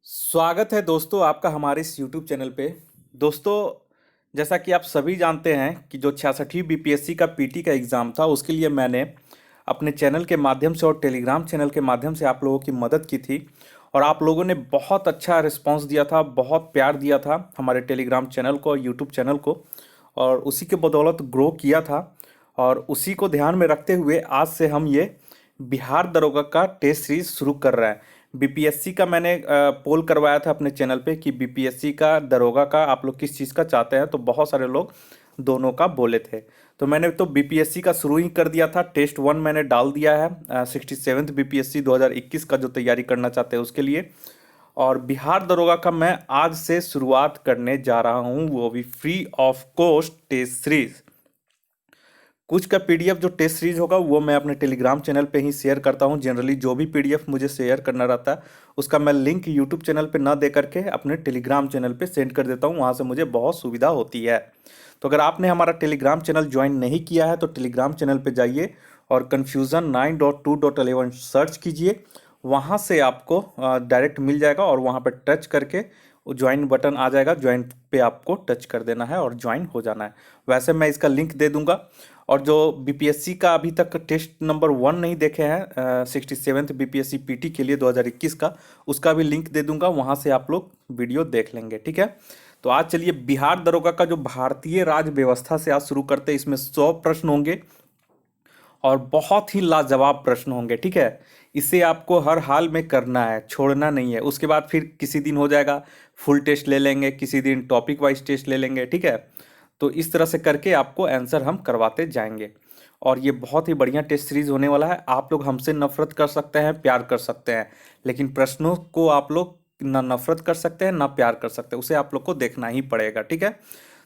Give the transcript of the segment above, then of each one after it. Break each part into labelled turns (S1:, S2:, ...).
S1: स्वागत है दोस्तों आपका हमारे इस YouTube चैनल पे। दोस्तों, जैसा कि आप सभी जानते हैं कि जो 66वीं बीपीएससी का पीटी का एग्ज़ाम था, उसके लिए मैंने अपने चैनल के माध्यम से और टेलीग्राम चैनल के माध्यम से आप लोगों की मदद की थी। और आप लोगों ने बहुत अच्छा रिस्पांस दिया था, बहुत प्यार दिया था हमारे टेलीग्राम चैनल को, यूट्यूब चैनल को, और उसी के बदौलत ग्रो किया था। और उसी को ध्यान में रखते हुए आज से हम ये बिहार दरोगा का टेस्ट सीरीज शुरू कर रहे हैं। बीपीएससी का मैंने पोल करवाया था अपने चैनल पे कि बीपीएससी का दरोगा का आप लोग किस चीज़ का चाहते हैं, तो बहुत सारे लोग दोनों का बोले थे। तो मैंने तो बीपीएससी का शुरू ही कर दिया था। टेस्ट 1 मैंने डाल दिया है 67th बीपीएससी 2021 का जो तैयारी करना चाहते हैं उसके लिए। और बिहार दरोगा का मैं आज से शुरुआत करने जा रहा हूँ, वो भी free of cost test series. कुछ का पीडीएफ जो टेस्ट सीरीज होगा वो मैं अपने टेलीग्राम चैनल पे ही शेयर करता हूँ। जनरली जो भी पीडीएफ मुझे शेयर करना रहता है उसका मैं लिंक यूट्यूब चैनल पे ना दे करके अपने टेलीग्राम चैनल पे सेंड कर देता हूँ। वहाँ से मुझे बहुत सुविधा होती है। तो अगर आपने हमारा टेलीग्राम चैनल ज्वाइन नहीं किया है तो टेलीग्राम चैनल पर जाइए और कन्फ्यूज़न 9.2.11 सर्च कीजिए। वहाँ से आपको डायरेक्ट मिल जाएगा और वहाँ पर टच करके ज्वाइन बटन आ जाएगा। ज्वाइन पे आपको टच कर देना है और ज्वाइन हो जाना है। वैसे मैं इसका लिंक दे दूंगा। और जो बीपीएससी का अभी तक टेस्ट नंबर 1 नहीं देखे हैं 67th बीपीएससी पीटी के लिए 2021 का, उसका भी लिंक दे दूंगा। वहाँ से आप लोग वीडियो देख लेंगे, ठीक है। तो आज चलिए बिहार दरोगा का जो भारतीय राज्य व्यवस्था से आज शुरू करते हैं। इसमें 100 प्रश्न होंगे और बहुत ही लाजवाब प्रश्न होंगे, ठीक है। इसे आपको हर हाल में करना है, छोड़ना नहीं है। उसके बाद फिर किसी दिन हो जाएगा फुल टेस्ट ले लेंगे, किसी दिन टॉपिक वाइज टेस्ट ले लेंगे, ठीक है। तो इस तरह से करके आपको आंसर हम करवाते जाएंगे। और ये बहुत ही बढ़िया टेस्ट सीरीज होने वाला है। आप लोग हमसे नफरत कर सकते हैं, प्यार कर सकते हैं, लेकिन प्रश्नों को आप लोग ना नफरत कर सकते हैं ना प्यार कर सकते हैं, उसे आप लोग को देखना ही पड़ेगा, ठीक है।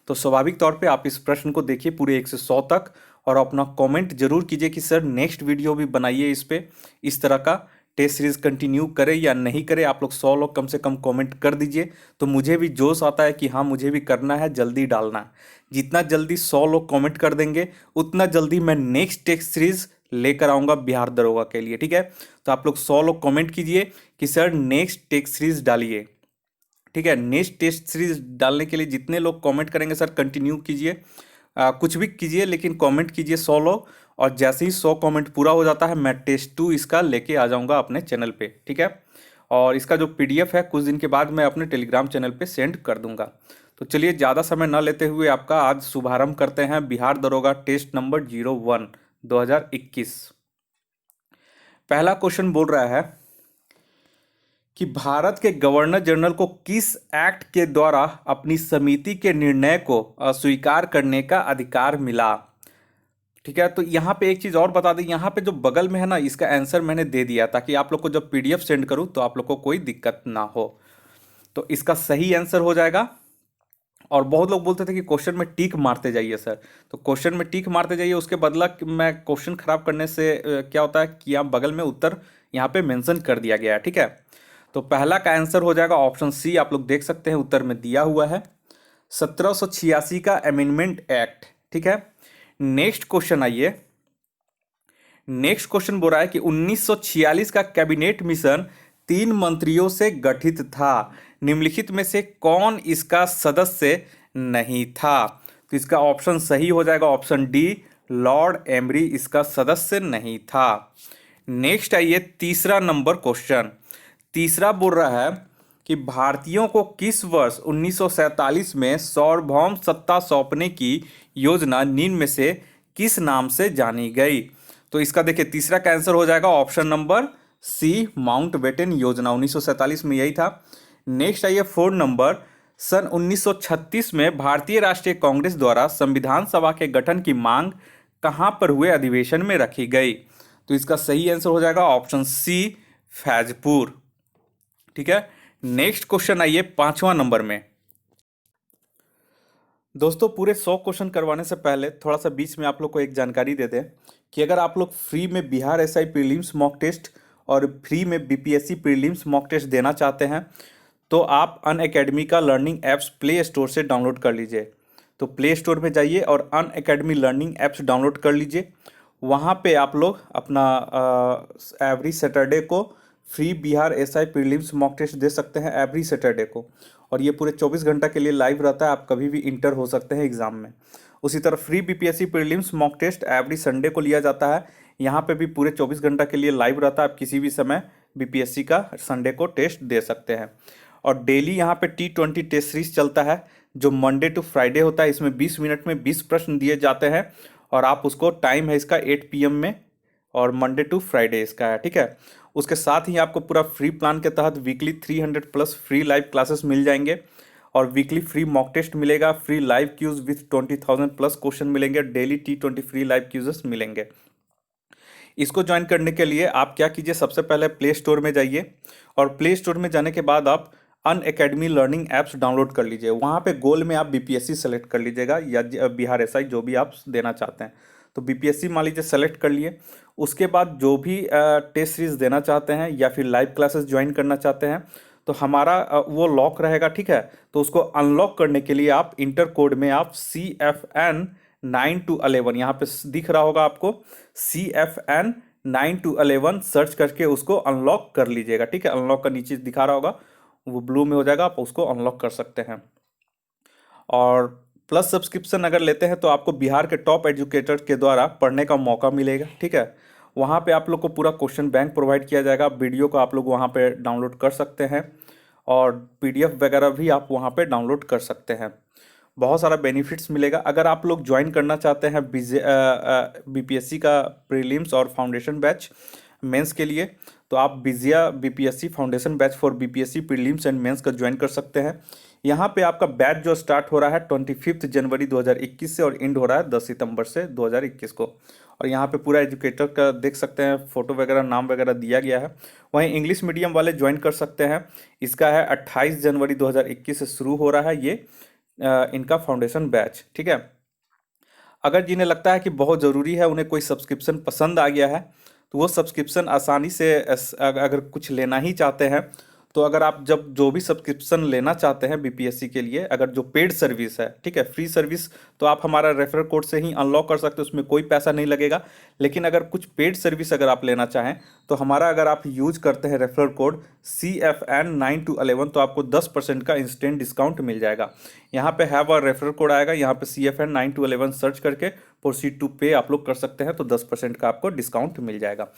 S1: तो स्वाभाविक तौर पे आप इस प्रश्न को देखिए पूरे 1 से 100 तक और अपना कमेंट जरूर कीजिए कि सर नेक्स्ट वीडियो भी बनाइए इस पे, इस तरह का टेस्ट सीरीज कंटिन्यू करें या नहीं करें। आप लोग 100 लोग कम से कम कमेंट कर दीजिए तो मुझे भी जोश आता है कि हाँ मुझे भी करना है, जल्दी डालना है। जितना जल्दी 100 लोग कमेंट कर देंगे उतना जल्दी मैं नेक्स्ट टेस्ट सीरीज लेकर आऊँगा बिहार दरोगा के लिए, ठीक है। तो आप लोग 100 लोग कमेंट कीजिए कि सर नेक्स्ट टेस्ट सीरीज डालिए, ठीक है। नेक्स्ट टेस्ट सीरीज डालने के लिए जितने लोग कमेंट करेंगे सर कंटिन्यू कीजिए, कुछ भी कीजिए लेकिन कमेंट कीजिए 100 लोग। और जैसे ही 100 कमेंट पूरा हो जाता है मैं टेस्ट 2 इसका लेके आ जाऊंगा अपने चैनल पे, ठीक है। और इसका जो पीडीएफ है कुछ दिन के बाद मैं अपने टेलीग्राम चैनल पे सेंड कर दूंगा। तो चलिए ज़्यादा समय न लेते हुए आपका आज शुभारंभ करते हैं बिहार दरोगा टेस्ट नंबर 01 2021। पहला क्वेश्चन बोल रहा है कि भारत के गवर्नर जनरल को किस एक्ट के द्वारा अपनी समिति के निर्णय को अस्वीकार करने का अधिकार मिला, ठीक है। तो यहाँ पे एक चीज़ और बता दें, यहाँ पे जो बगल में है ना इसका आंसर मैंने दे दिया ताकि आप लोग को जब पीडीएफ सेंड करूँ तो आप लोग को कोई दिक्कत ना हो। तो इसका सही आंसर हो जाएगा। और बहुत लोग बोलते थे कि क्वेश्चन में टिक मारते जाइए सर, तो क्वेश्चन में टिक मारते जाइए, उसके बदला मैं क्वेश्चन खराब करने से क्या होता है कि यहाँ बगल में उत्तर यहाँ पे मेंशन कर दिया गया है, ठीक है। तो पहला का आंसर हो जाएगा ऑप्शन सी। आप लोग देख सकते हैं उत्तर में दिया हुआ है 1786 का अमेंडमेंट एक्ट, ठीक है। नेक्स्ट क्वेश्चन आइए। नेक्स्ट क्वेश्चन बोल रहा है कि 1946 का कैबिनेट मिशन 3 मंत्रियों से गठित था, निम्नलिखित में से कौन इसका सदस्य नहीं था। तो इसका ऑप्शन सही हो जाएगा ऑप्शन डी, लॉर्ड एमरी इसका सदस्य नहीं था। नेक्स्ट आइए तीसरा नंबर क्वेश्चन। तीसरा बोल रहा है कि भारतीयों को किस वर्ष 1947 में सार्वभौम सत्ता सौंपने की योजना निम्न में से किस नाम से जानी गई। तो इसका देखिए तीसरा का आंसर हो जाएगा ऑप्शन नंबर सी, माउंटबेटन योजना। 1947 में यही था। नेक्स्ट आइए 4 नंबर। सन 1936 में भारतीय राष्ट्रीय कांग्रेस द्वारा संविधान सभा के गठन की मांग कहां पर हुए अधिवेशन में रखी गई। तो इसका सही आंसर हो जाएगा ऑप्शन सी, फैजपुर, ठीक है। नेक्स्ट क्वेश्चन आइए 5वां नंबर में। दोस्तों पूरे 100 क्वेश्चन करवाने से पहले थोड़ा सा बीच में आप लोग को एक जानकारी दे दें कि अगर आप लोग फ्री में Bihar SI prelims mock test और फ्री में बीपीएससी प्रीलिम्स मॉक टेस्ट देना चाहते हैं तो आप अनअकैडमी का लर्निंग ऐप्स प्ले स्टोर से डाउनलोड कर लीजिए। तो प्ले स्टोर में जाइए और अनअकैडमी लर्निंग ऐप्स डाउनलोड कर लीजिए। वहाँ पे आप लोग अपना एवरी सैटरडे को free Bihar SI prelims mock test दे सकते हैं एवरी सैटरडे को, और ये पूरे 24 घंटा के लिए लाइव रहता है, आप कभी भी इंटर हो सकते हैं एग्जाम में। उसी तरह free BPSC prelims mock test every Sunday को लिया जाता है, यहाँ पे भी पूरे 24 घंटा के लिए लाइव रहता है, आप किसी भी समय बीपीएससी का संडे को टेस्ट दे सकते हैं। और डेली यहाँ पे T20 टेस्ट सीरीज चलता है जो मंडे टू फ्राइडे होता है, इसमें 20 मिनट में 20 प्रश्न दिए जाते हैं, और आप उसको टाइम है इसका 8 PM में, और मंडे टू फ्राइडे इसका है, ठीक है। उसके साथ ही आपको पूरा फ्री प्लान के तहत weekly 300 plus free live classes मिल जाएंगे, और वीकली फ्री मॉक टेस्ट मिलेगा, free live quiz with 20,000 plus question मिलेंगे, daily T20 free live quizzes मिलेंगे। इसको ज्वाइन करने के लिए आप क्या कीजिए, सबसे पहले प्ले स्टोर में जाइए, और प्ले स्टोर में जाने के बाद आप अन अकेडमी लर्निंग ऐप्स डाउनलोड कर लीजिए। वहाँ पे गोल में आप बीपीएससी सेलेक्ट कर लीजिएगा या बिहार एसआई जो भी आप देना चाहते हैं। तो बीपीएससी मान लीजिए सेलेक्ट कर लिए, उसके बाद जो भी टेस्ट सीरीज देना चाहते हैं या फिर लाइव क्लासेस ज्वाइन करना चाहते हैं तो हमारा वो लॉक रहेगा, ठीक है। तो उसको अनलॉक करने के लिए आप इंटर कोड में आप CFN 9 to 11, यहाँ पे दिख रहा होगा आपको CFN 9 to 11 सर्च करके उसको अनलॉक कर लीजिएगा, ठीक है। अनलॉक का नीचे दिखा रहा होगा, वो ब्लू में हो जाएगा, आप उसको अनलॉक कर सकते हैं। और प्लस सब्सक्रिप्शन अगर लेते हैं तो आपको बिहार के टॉप एजुकेटर के द्वारा पढ़ने का मौका मिलेगा, ठीक है। वहाँ पे आप लोग को पूरा क्वेश्चन बैंक प्रोवाइड किया जाएगा, वीडियो को आप लोग वहाँ पे डाउनलोड कर सकते हैं, और PDF वगैरह भी आप वहाँ पे डाउनलोड कर सकते हैं। बहुत सारा बेनिफिट्स मिलेगा। अगर आप लोग ज्वाइन करना चाहते हैं बीपीएससी का प्रीलिम्स और फाउंडेशन बैच मेंस के लिए, तो आप Vijaya BPSC foundation batch for BPSC prelims and mains का ज्वाइन कर सकते हैं। यहाँ पे आपका बैच जो स्टार्ट हो रहा है 25 जनवरी 2021 से, और एंड हो रहा है 10 सितंबर से 2021 को। और यहाँ पे पूरा एजुकेटर का देख सकते हैं, फोटो वगैरह नाम वगैरह दिया गया है। वहीं इंग्लिश मीडियम वाले ज्वाइन कर सकते हैं, इसका है 28 जनवरी 2021 से शुरू हो रहा है ये इनका फाउंडेशन बैच, ठीक है। अगर जिन्हें लगता है कि बहुत ज़रूरी है, उन्हें कोई सब्सक्रिप्शन पसंद आ गया है, तो वो सब्सक्रिप्शन आसानी से अगर कुछ लेना ही चाहते हैं, तो अगर आप जब जो भी सब्सक्रिप्शन लेना चाहते हैं बीपीएससी के लिए, अगर जो पेड सर्विस है, ठीक है, फ्री सर्विस तो आप हमारा रेफरल कोड से ही अनलॉक कर सकते हैं, उसमें कोई पैसा नहीं लगेगा। लेकिन अगर कुछ पेड सर्विस अगर आप लेना चाहें तो हमारा अगर आप यूज करते हैं रेफरल कोड CFN 9 to 11 तो आपको 10% का इंस्टेंट डिस्काउंट मिल जाएगा। यहाँ पे हैव अ रेफरल कोड आएगा, यहाँ पे CFN 9 to 11 सर्च करके प्रोसीड टू पे आप लोग कर सकते हैं, तो 10% का आपको डिस्काउंट मिल जाएगा।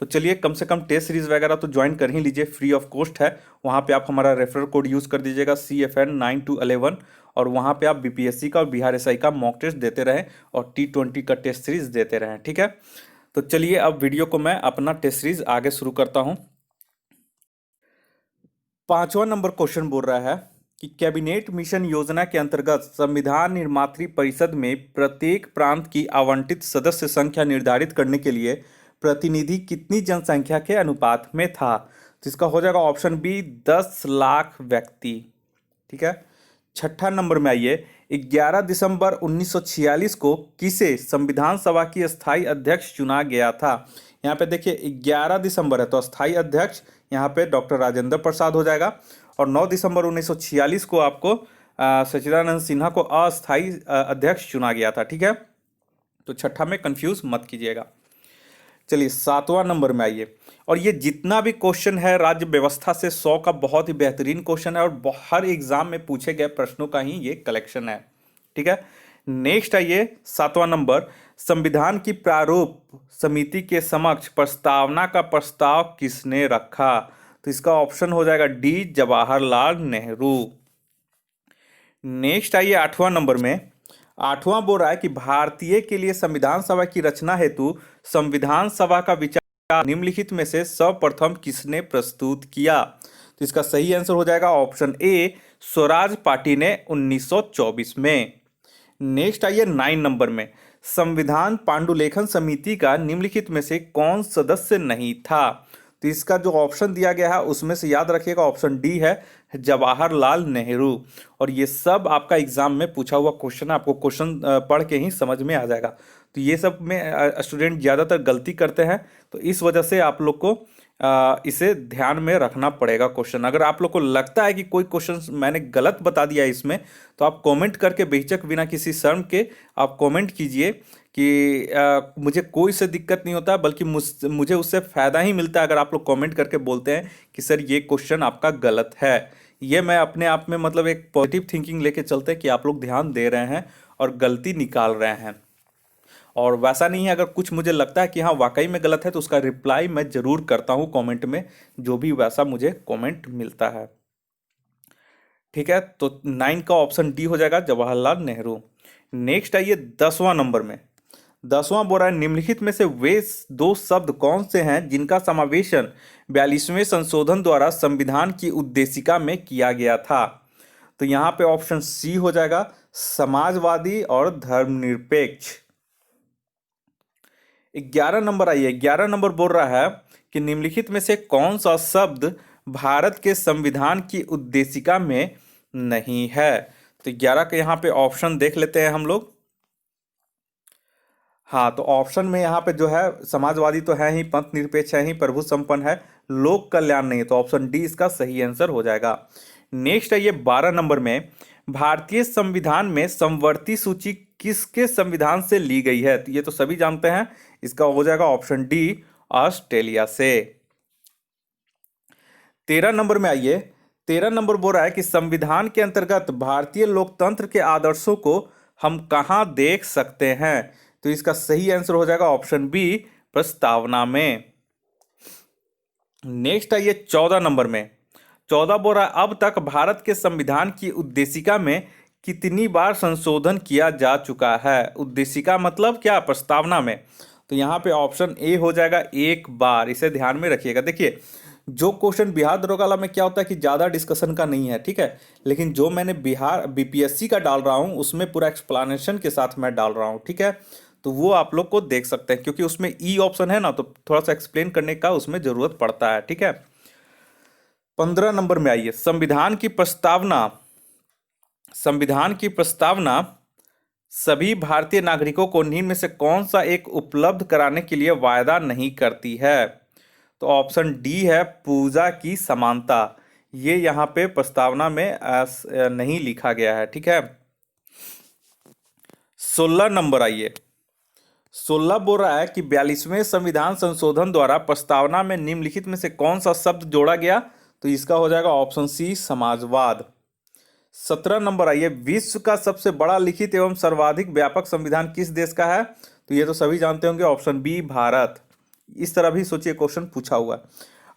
S1: तो चलिए, कम से कम टेस्ट सीरीज वगैरह तो ज्वाइन कर ही लीजिए, फ्री ऑफ कॉस्ट है। वहाँ पे आप हमारा रेफरल कोड यूज़ कर दीजिएगा CFN 9 to 11, और वहाँ पे आप बीपीएससी का और बिहार एसआई का मॉक टेस्ट देते रहें और T20 का टेस्ट सीरीज देते रहें, ठीक है। तो चलिए अब वीडियो को मैं अपना टेस्ट सीरीज आगे शुरू करता हूँ। 5वां नंबर क्वेश्चन बोल रहा है कि कैबिनेट मिशन योजना के अंतर्गत संविधान निर्मात्री परिषद में प्रत्येक प्रांत की आवंटित सदस्य संख्या निर्धारित करने के लिए प्रतिनिधि कितनी जनसंख्या के अनुपात में था। तो इसका हो जाएगा ऑप्शन बी 10 लाख व्यक्ति, ठीक है। 6ठा नंबर में आइए, 11 दिसंबर 1946 को किसे संविधान सभा की अस्थाई अध्यक्ष चुना गया था। यहाँ पे देखिए 11 दिसंबर है तो अस्थाई अध्यक्ष यहाँ पे डॉक्टर राजेंद्र प्रसाद हो जाएगा, और 9 दिसंबर 1946 को आपको सच्चिदानंद सिन्हा को अस्थाई अध्यक्ष चुना गया था, ठीक है। तो छठा में कंफ्यूज मत कीजिएगा। चलिए 7वां नंबर में आइए, और ये जितना भी क्वेश्चन है राज्य व्यवस्था से 100 का बहुत ही बेहतरीन क्वेश्चन है, और हर एग्जाम में पूछे गए प्रश्नों का ही ये कलेक्शन है, ठीक है। नेक्स्ट आइए 7वां नंबर, संविधान की प्रारूप समिति के समक्ष प्रस्तावना का प्रस्ताव किसने रखा। तो इसका ऑप्शन हो जाएगा डी जवाहरलाल नेहरू। नेक्स्ट आइए 8वां नंबर में, 8वां बोल रहा है कि भारतीय के लिए संविधान सभा की रचना हेतु संविधान सभा का विचार निम्नलिखित में से सर्वप्रथम किसने प्रस्तुत किया। तो इसका सही आंसर हो जाएगा ऑप्शन ए स्वराज पार्टी ने 1924 में। नेक्स्ट आइए 9 नंबर में, संविधान पांडुलेखन समिति का निम्नलिखित में से कौन सदस्य नहीं था। तो इसका जो ऑप्शन दिया गया है उसमें से याद रखिएगा ऑप्शन डी है जवाहरलाल नेहरू। और ये सब आपका एग्जाम में पूछा हुआ क्वेश्चन है, आपको क्वेश्चन पढ़ के ही समझ में आ जाएगा। तो ये सब में स्टूडेंट ज़्यादातर गलती करते हैं, तो इस वजह से आप लोग को इसे ध्यान में रखना पड़ेगा क्वेश्चन। अगर आप लोग को लगता है कि कोई क्वेश्चन मैंने गलत बता दिया इसमें, तो आप कमेंट करके बेहिचक बिना किसी शर्म के आप कमेंट कीजिए कि मुझे कोई से दिक्कत नहीं होता, बल्कि मुझे उससे फ़ायदा ही मिलता है अगर आप लोग कमेंट करके बोलते हैं कि सर ये क्वेश्चन आपका गलत है। ये मैं अपने आप में मतलब एक पॉजिटिव थिंकिंग लेके चलते हैं कि आप लोग ध्यान दे रहे हैं और गलती निकाल रहे हैं। और वैसा नहीं है, अगर कुछ मुझे लगता है कि हाँ वाकई में गलत है तो उसका रिप्लाई मैं ज़रूर करता हूँ कमेंट में, जो भी वैसा मुझे कमेंट मिलता है। ठीक है, तो 9 का ऑप्शन डी हो जाएगा, जवाहरलाल नेहरू। नेक्स्ट आइए 10वां नंबर में। 10वां बोल रहा है निम्नलिखित में से वे दो शब्द कौन से हैं जिनका समावेशन 42वें संशोधन द्वारा संविधान की उद्देशिका में किया गया था। तो यहाँ पे ऑप्शन सी हो जाएगा, समाजवादी और धर्मनिरपेक्ष। 11 नंबर आइए। 11 नंबर बोल रहा है कि निम्नलिखित में से कौन सा शब्द भारत के संविधान की उद्देशिका में नहीं है। तो 11 के यहाँ पे ऑप्शन देख लेते हैं हम लोग। हाँ, तो ऑप्शन में यहाँ पे जो है समाजवादी तो है ही, पंथ निरपेक्ष है ही, प्रभु संपन्न है, लोक कल्याण नहीं है, तो ऑप्शन डी इसका सही आंसर हो जाएगा। नेक्स्ट है ये 12 नंबर में, भारतीय संविधान में समवर्ती सूची किसके संविधान से ली गई है। तो ये तो सभी जानते हैं, इसका हो जाएगा ऑप्शन डी, ऑस्ट्रेलिया से। 13 नंबर में आइए। 13 नंबर बोल रहा है कि संविधान के अंतर्गत भारतीय लोकतंत्र के आदर्शों को हम कहाँ देख सकते हैं। तो इसका सही आंसर हो जाएगा ऑप्शन बी, प्रस्तावना में। नेक्स्ट आइए 14 नंबर में। 14 बोल रहा है अब तक भारत के संविधान की उद्देशिका में कितनी बार संशोधन किया जा चुका है। उद्देशिका मतलब क्या, प्रस्तावना में। तो यहाँ पे ऑप्शन ए हो जाएगा, एक बार। इसे ध्यान में रखिएगा। देखिए, जो क्वेश्चन बिहार दरोगा वाला में क्या होता है कि ज़्यादा डिस्कशन का नहीं है, ठीक है, लेकिन जो मैंने बिहार बीपीएससी का डाल रहा हूँ उसमें पूरा एक्सप्लेनेशन के साथ मैं डाल रहा हूँ, ठीक है, तो वो आप लोग को देख सकते हैं, क्योंकि उसमें ई ऑप्शन है ना, तो थोड़ा सा एक्सप्लेन करने का उसमें ज़रूरत पड़ता है, ठीक है। 15 नंबर में आइए। संविधान की प्रस्तावना सभी भारतीय नागरिकों को निम्न में से कौन सा एक उपलब्ध कराने के लिए वायदा नहीं करती है। तो ऑप्शन डी है, पूजा की समानता। ये यहाँ पे प्रस्तावना में नहीं लिखा गया है, ठीक है। 16 नंबर आइए। 16 बोल रहा है कि 42वें संविधान संशोधन द्वारा प्रस्तावना में निम्नलिखित में से कौन सा शब्द जोड़ा गया। तो इसका हो जाएगा ऑप्शन सी, समाजवाद। 17 नंबर आइए। विश्व का सबसे बड़ा लिखित एवं सर्वाधिक व्यापक संविधान किस देश का है। तो ये तो सभी जानते होंगे, ऑप्शन बी, भारत। इस तरह भी सोचिए क्वेश्चन पूछा हुआ है।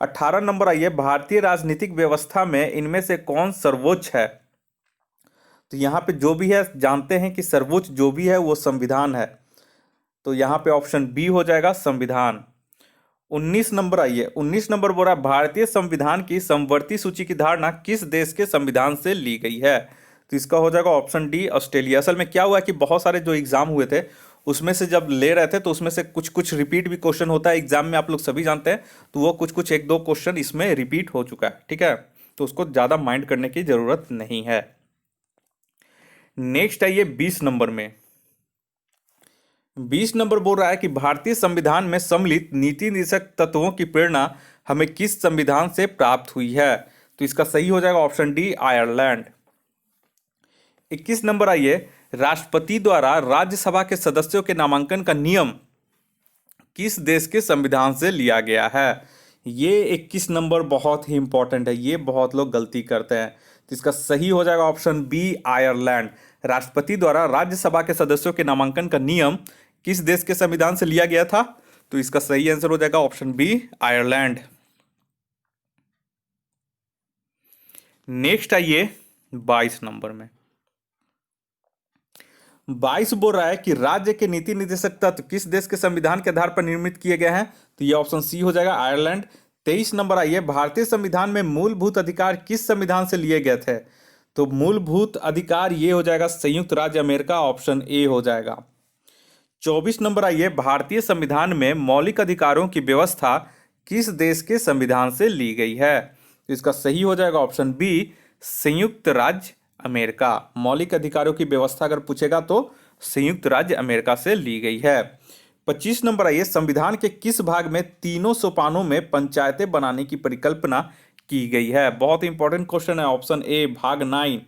S1: 18 नंबर आइए। भारतीय राजनीतिक व्यवस्था में इनमें से कौन सर्वोच्च है। तो यहाँ पे जो भी है जानते हैं कि सर्वोच्च जो भी है वो संविधान है, तो यहाँ पे ऑप्शन बी हो जाएगा, संविधान। 19 नंबर आइए। 19 नंबर बोल रहा है भारतीय संविधान की समवर्ती सूची की धारणा किस देश के संविधान से ली गई है। तो इसका हो जाएगा ऑप्शन डी, ऑस्ट्रेलिया। असल में क्या हुआ कि बहुत सारे जो एग्जाम हुए थे उसमें से जब ले रहे थे तो उसमें से कुछ कुछ रिपीट भी क्वेश्चन होता है एग्जाम में, आप लोग सभी जानते हैं, तो वो कुछ कुछ एक दो क्वेश्चन इसमें रिपीट हो चुका है, ठीक है, तो उसको ज़्यादा माइंड करने की जरूरत नहीं है। नेक्स्ट आइए 20 नंबर में। 20 नंबर बोल रहा है कि भारतीय संविधान में सम्मिलित नीति निर्देशक तत्वों की प्रेरणा हमें किस संविधान से प्राप्त हुई है। तो इसका सही हो जाएगा ऑप्शन डी, आयरलैंड। 21 नंबर आइए। राष्ट्रपति द्वारा राज्यसभा के सदस्यों के नामांकन का नियम किस देश के संविधान से लिया गया है। ये 21 नंबर बहुत ही इंपॉर्टेंट है, ये बहुत लोग गलती करते हैं, तो इसका सही हो जाएगा ऑप्शन बी, आयरलैंड। राष्ट्रपति द्वारा राज्यसभा के सदस्यों के नामांकन का नियम किस देश के संविधान से लिया गया था। तो इसका सही आंसर हो जाएगा ऑप्शन बी, आयरलैंड। नेक्स्ट आइए 22 नंबर में। 22 बोल रहा है कि राज्य के नीति निर्देशक तत्व किस देश के संविधान के आधार पर निर्मित किए गए हैं। तो ये ऑप्शन सी हो जाएगा, आयरलैंड। 23 नंबर आइए। भारतीय संविधान में मूलभूत अधिकार किस संविधान से लिए गए थे। तो मूलभूत अधिकार ये हो जाएगा, संयुक्त राज्य अमेरिका, ऑप्शन ए हो जाएगा। 24 नंबर आइए। भारतीय संविधान में मौलिक अधिकारों की व्यवस्था किस देश के संविधान से ली गई है। तो इसका सही हो जाएगा ऑप्शन बी, संयुक्त राज्य अमेरिका। मौलिक अधिकारों की व्यवस्था अगर पूछेगा तो संयुक्त राज्य अमेरिका से ली गई है। 25 नंबर आइए। संविधान के किस भाग में तीनों सोपानों में पंचायतें बनाने की परिकल्पना की गई है। बहुत इंपॉर्टेंट क्वेश्चन है, ऑप्शन ए, भाग 9।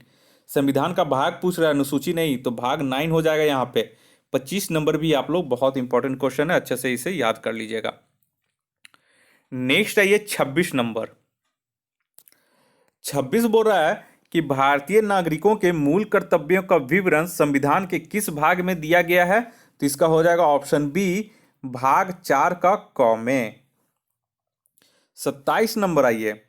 S1: संविधान का भाग पूछ रहा है, अनुसूची नहीं, तो भाग 9 हो जाएगा यहाँ पे। 25 नंबर भी आप लोग, बहुत इंपॉर्टेंट क्वेश्चन है, अच्छे से इसे याद कर लीजिएगा। नेक्स्ट आइए 26 नंबर। 26 बोल रहा है कि भारतीय नागरिकों के मूल कर्तव्यों का विवरण संविधान के किस भाग में दिया गया है? तो इसका हो जाएगा ऑप्शन बी, भाग 4 का क में। 27 नंबर आइए,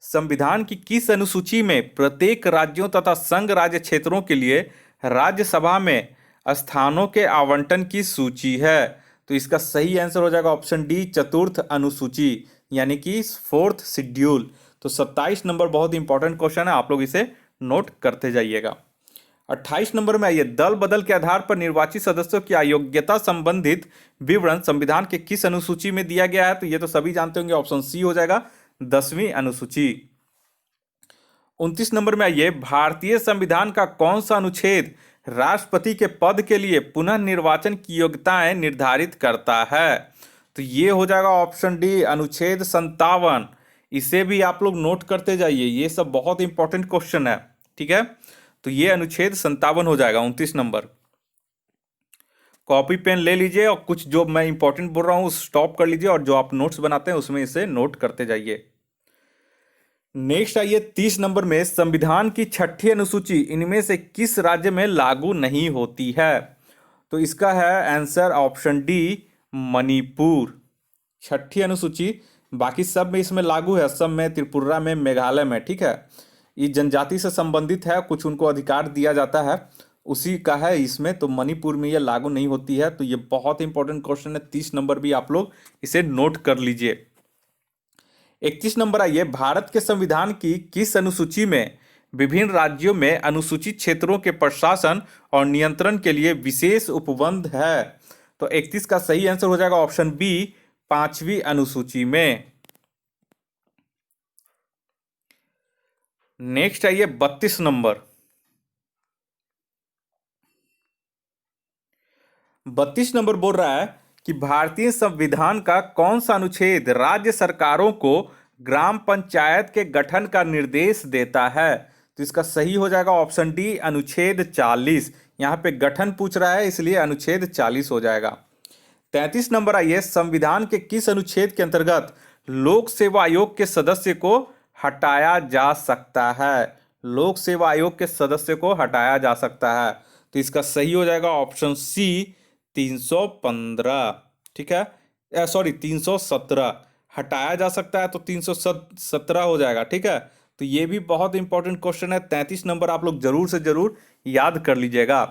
S1: संविधान की किस अनुसूची में प्रत्येक राज्यों तथा संघ राज्य क्षेत्रों के लिए राज्यसभा में स्थानों के आवंटन की सूची है? तो इसका सही आंसर हो जाएगा ऑप्शन डी, चतुर्थ अनुसूची, यानी कि फोर्थ शेड्यूल। तो 27 नंबर बहुत इंपॉर्टेंट क्वेश्चन है, आप लोग इसे नोट करते जाइएगा। 28 नंबर में आइए, दल बदल के आधार पर निर्वाचित सदस्यों की अयोग्यता संबंधित विवरण संविधान के किस अनुसूची में दिया गया है? तो ये तो सभी जानते होंगे, ऑप्शन सी हो जाएगा, 10वीं अनुसूची। 29 नंबर में आइए, भारतीय संविधान का कौन सा अनुच्छेद राष्ट्रपति के पद के लिए पुनः निर्वाचन की योग्यताएं निर्धारित करता है? तो ये हो जाएगा ऑप्शन डी, अनुच्छेद 57। इसे भी आप लोग नोट करते जाइए, ये सब बहुत इंपॉर्टेंट क्वेश्चन है, ठीक है। तो ये अनुच्छेद 57 हो जाएगा 29 नंबर। कॉपी पेन ले लीजिए और कुछ जो मैं इंपॉर्टेंट बोल रहा हूं स्टॉप कर लीजिए, और जो आप नोट्स बनाते हैं उसमें इसे नोट करते जाइए। नेक्स्ट आइए 30 नंबर में, संविधान की 6ठी अनुसूची इनमें से किस राज्य में लागू नहीं होती है? तो इसका है आंसर ऑप्शन डी, मणिपुर। 6ठी अनुसूची बाकी सब में इसमें लागू है, असम में, त्रिपुरा में, मेघालय में, ठीक है। ये जनजाति से संबंधित है, कुछ उनको अधिकार दिया जाता है, उसी का है इसमें। तो मणिपुर में ये लागू नहीं होती है। तो ये बहुत इंपॉर्टेंट क्वेश्चन है, 30 नंबर भी आप लोग इसे नोट कर लीजिए। 31 नंबर आइए, भारत के संविधान की किस अनुसूची में विभिन्न राज्यों में अनुसूचित क्षेत्रों के प्रशासन और नियंत्रण के लिए विशेष उपबंध है? तो 31 का सही आंसर हो जाएगा ऑप्शन बी, 5वीं अनुसूची में। नेक्स्ट आइए 32 नंबर। 32 नंबर बोल रहा है कि भारतीय संविधान का कौन सा अनुच्छेद राज्य सरकारों को ग्राम पंचायत के गठन का निर्देश देता है? तो इसका सही हो जाएगा ऑप्शन डी, अनुच्छेद 40। यहां पे गठन पूछ रहा है, इसलिए अनुच्छेद 40 हो जाएगा। 33 नंबर आइए, संविधान के किस अनुच्छेद के अंतर्गत लोक सेवा आयोग के सदस्य को हटाया जा सकता है? लोक सेवा आयोग के सदस्य को हटाया जा सकता है। तो इसका सही हो जाएगा ऑप्शन सी, 315, ठीक है, सॉरी 317। हटाया जा सकता है तो 317 हो जाएगा, ठीक है। तो ये भी बहुत इंपॉर्टेंट क्वेश्चन है, 33 नंबर आप लोग जरूर से जरूर याद कर लीजिएगा।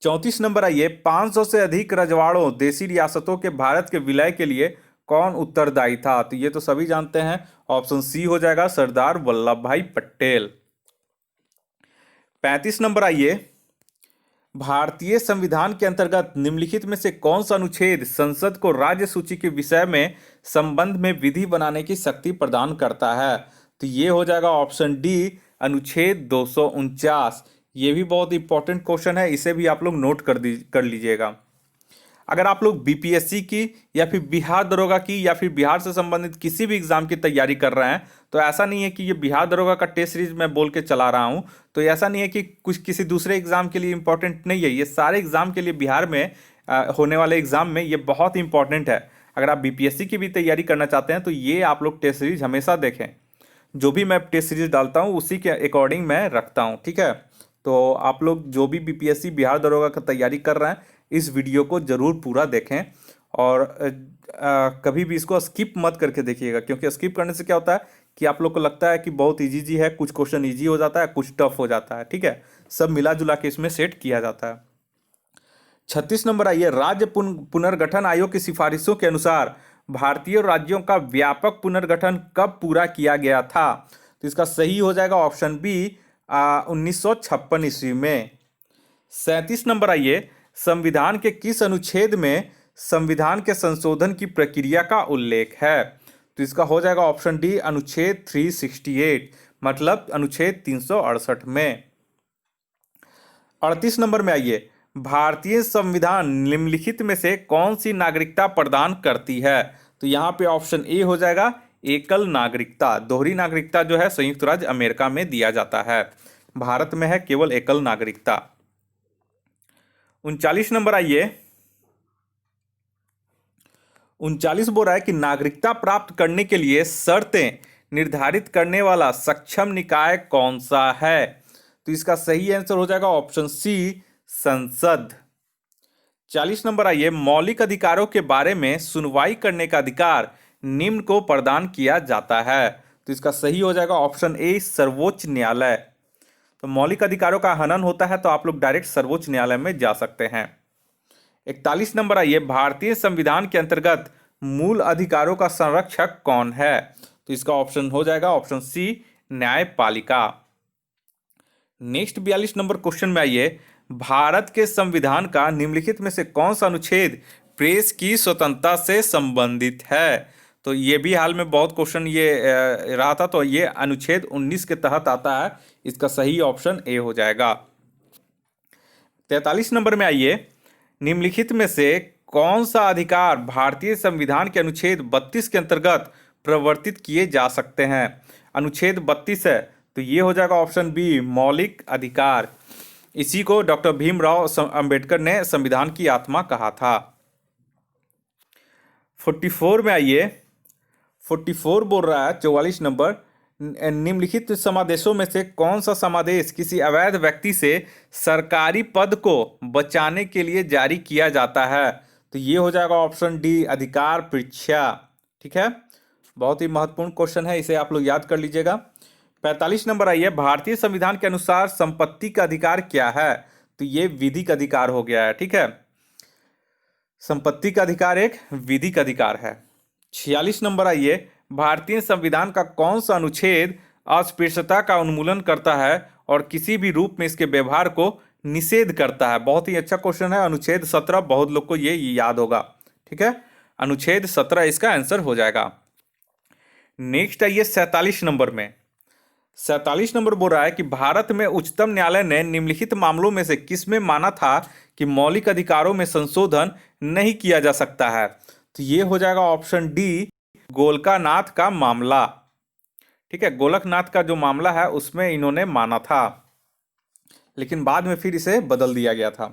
S1: 34 नंबर आइए, 500 से अधिक रजवाड़ों देशी रियासतों के भारत के विलय के लिए कौन उत्तरदायी था? तो ये तो सभी जानते हैं, ऑप्शन सी हो जाएगा, सरदार वल्लभ भाई पटेल। 35 नंबर आइए, भारतीय संविधान के अंतर्गत निम्नलिखित में से कौन सा अनुच्छेद संसद को राज्य सूची के विषय में संबंध में विधि बनाने की शक्ति प्रदान करता है? तो ये हो जाएगा ऑप्शन डी, अनुच्छेद 249। ये भी बहुत इंपॉर्टेंट क्वेश्चन है, इसे भी आप लोग नोट कर लीजिएगा। अगर आप लोग बीपीएससी की या फिर बिहार दरोगा की या फिर बिहार से संबंधित किसी भी एग्जाम की तैयारी कर रहे हैं, तो ऐसा नहीं है कि ये बिहार दरोगा का टेस्ट सीरीज मैं बोल के चला रहा हूँ, तो ऐसा नहीं है कि कुछ किसी दूसरे एग्जाम के लिए इंपॉर्टेंट नहीं है। ये सारे एग्जाम के लिए बिहार में होने वाले एग्जाम में ये बहुत इंपॉर्टेंट है। अगर आप बीपीएससी की भी तैयारी करना चाहते हैं तो ये आप लोग टेस्ट सीरीज हमेशा देखें। जो भी मैं टेस्ट सीरीज डालता हूँ उसी के अकॉर्डिंग मैं रखता हूँ, ठीक है। तो आप लोग जो भी बीपीएससी बिहार दरोगा का तैयारी कर रहे हैं, इस वीडियो को जरूर पूरा देखें, और कभी भी इसको स्किप मत करके देखिएगा, क्योंकि स्किप करने से क्या होता है कि आप लोग को लगता है कि बहुत इजी है, कुछ क्वेश्चन इजी हो जाता है, कुछ टफ हो जाता है, ठीक है। सब मिला जुला के इसमें सेट किया जाता है। 36 नंबर आइए, राज्य पुनर्गठन आयोग की सिफारिशों के अनुसार भारतीय राज्यों का व्यापक पुनर्गठन कब पूरा किया गया था? तो इसका सही हो जाएगा ऑप्शन बी, 1956 ईस्वी में। 37 नंबर आइए, संविधान के किस अनुच्छेद में संविधान के संशोधन की प्रक्रिया का उल्लेख है? तो इसका हो जाएगा ऑप्शन डी, अनुच्छेद 368, मतलब अनुच्छेद 368 में। 38 नंबर में आइए, भारतीय संविधान निम्नलिखित में से कौन सी नागरिकता प्रदान करती है? तो यहां पे ऑप्शन ए हो जाएगा, एकल नागरिकता। दोहरी नागरिकता जो है संयुक्त राज्य अमेरिका में दिया जाता है, भारत में है केवल एकल नागरिकता। 39 नंबर आइए। 39 बोल रहा है कि नागरिकता प्राप्त करने के लिए शर्तें निर्धारित करने वाला सक्षम निकाय कौन सा है? तो इसका सही आंसर हो जाएगा ऑप्शन सी, संसद। 40 नंबर आइए। मौलिक अधिकारों के बारे में सुनवाई करने का अधिकार निम्न को प्रदान किया जाता है। तो इसका सही हो जाएगा ऑप्शन ए, सर्वोच्च न्यायालय। तो मौलिक अधिकारों का हनन होता है तो आप लोग डायरेक्ट सर्वोच्च न्यायालय में जा सकते हैं। 41 नंबर आइए। भारतीय संविधान के अंतर्गत मूल अधिकारों का संरक्षक कौन है? तो इसका ऑप्शन हो जाएगा ऑप्शन सी, न्यायपालिका। नेक्स्ट 42 नंबर क्वेश्चन में आइए। भारत के संविधान का निम्नलिखित में से कौन सा अनुच्छेद प्रेस की स्वतंत्रता से संबंधित है? तो ये भी हाल में बहुत क्वेश्चन ये रहा था, तो ये अनुच्छेद 19 के तहत आता है। इसका सही ऑप्शन ए हो जाएगा। 43 नंबर में आइए। निम्नलिखित में से कौन सा अधिकार भारतीय संविधान के अनुच्छेद 32 के अंतर्गत प्रवर्तित किए जा सकते हैं? अनुच्छेद 32 है तो ये हो जाएगा ऑप्शन बी, मौलिक अधिकार। इसी को डॉक्टर भीमराव अंबेडकर ने संविधान की आत्मा कहा था। 44 में आइए। 44 बोल रहा है 44 नंबर। निम्नलिखित समादेशों में से कौन सा समादेश किसी अवैध व्यक्ति से सरकारी पद को बचाने के लिए जारी किया जाता है? तो ये हो जाएगा ऑप्शन डी, अधिकार परीक्षा। ठीक है, बहुत ही महत्वपूर्ण क्वेश्चन है, इसे आप लोग याद कर लीजिएगा। 45 नंबर आइए। भारतीय संविधान के अनुसार संपत्ति का अधिकार क्या है? तो ये विधिक अधिकार हो गया है। ठीक है, संपत्ति का अधिकार एक विधिक अधिकार है। 46 नंबर आइए। भारतीय संविधान का कौन सा अनुच्छेद अस्पृश्यता का उन्मूलन करता है और किसी भी रूप में इसके व्यवहार को निषेध करता है? बहुत ही अच्छा क्वेश्चन है। अनुच्छेद 17, बहुत लोग को ये याद होगा। ठीक है, अनुच्छेद 17 इसका आंसर हो जाएगा। नेक्स्ट आइए 47 नंबर में। 47 नंबर बोल रहा है कि भारत में उच्चतम न्यायालय ने निम्नलिखित मामलों में से किस में माना था कि मौलिक अधिकारों में संशोधन नहीं किया जा सकता है? तो ये हो जाएगा ऑप्शन डी, गोलकानाथ का मामला। ठीक है, गोलकनाथ का जो मामला है उसमें इन्होंने माना था, लेकिन बाद में फिर इसे बदल दिया गया था।